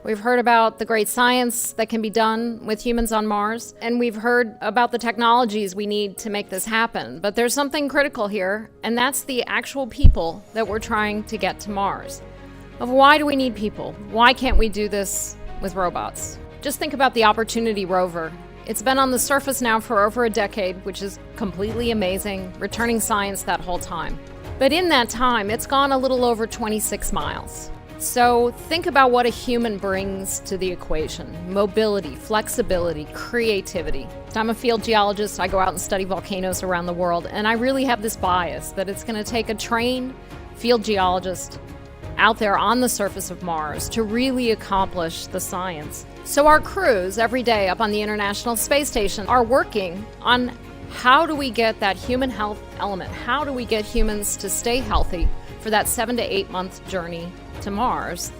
We've heard about the great science that can be done with humans on Mars, and we've heard about the technologies we need to make this happen. But there's something critical here, and that's the actual people that we're trying to get to Mars. Of why do we need people? Why can't we do this with robots? Just think about the Opportunity rover. It's been on the surface now for over a decade, which is completely amazing, returning science that whole time. But in that time, it's gone a little over 26 miles. So think about what a human brings to the equation. Mobility, flexibility, creativity. I'm a field geologist. I go out and study volcanoes around the world, and I really have this bias that it's going to take a trained field geologist out there on the surface of Mars to really accomplish the science. So our crews every day up on the International Space Station are working on how do we get that human health element? How do we get humans to stay healthy for that 7 to 8 month journey to Mars?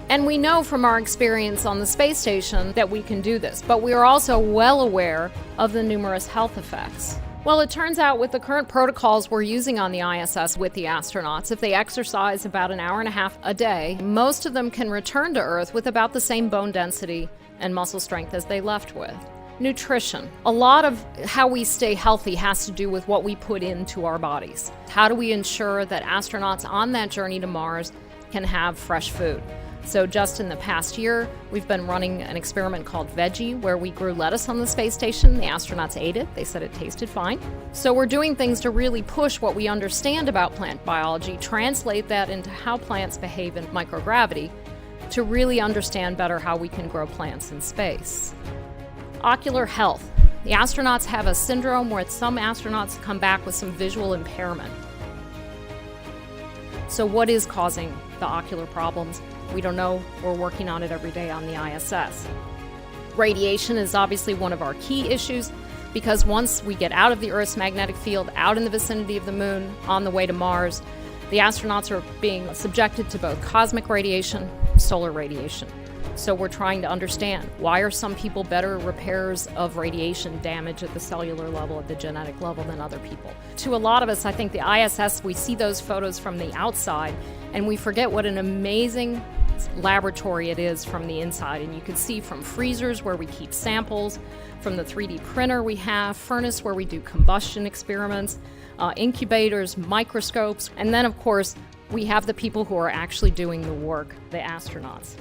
And we know from our experience on the space station that we can do this, but we are also well aware of the numerous health effects. Well, it turns out with the current protocols we're using on the ISS with the astronauts, if they exercise about an hour and a half a day, most of them can return to Earth with about the same bone density and muscle strength as they left with. Nutrition. A lot of how we stay healthy has to do with what we put into our bodies. How do we ensure that astronauts on that journey to Mars can have fresh food? So just in the past year, we've been running an experiment called Veggie, where we grew lettuce on the space station. The astronauts ate it. They said it tasted fine. So we're doing things to really push what we understand about plant biology, translate that into how plants behave in microgravity, to really understand better how we can grow plants in space. Ocular health. The astronauts have a syndrome where some astronauts come back with some visual impairment. So what is causing the ocular problems? We don't know. We're working on it every day on the ISS. Radiation is obviously one of our key issues, because once we get out of the Earth's magnetic field, out in the vicinity of the moon, on the way to Mars, the astronauts are being subjected to both cosmic radiation, solar radiation. So we're trying to understand, why are some people better repairers of radiation damage at the cellular level, at the genetic level, than other people? To a lot of us, I think the ISS, we see those photos from the outside and we forget what an amazing laboratory it is from the inside. And you can see from freezers where we keep samples, from the 3D printer we have, furnace where we do combustion experiments, incubators, microscopes, and then of course we have the people who are actually doing the work, the astronauts.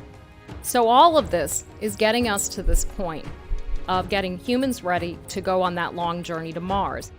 So all of this is getting us to this point of getting humans ready to go on that long journey to Mars.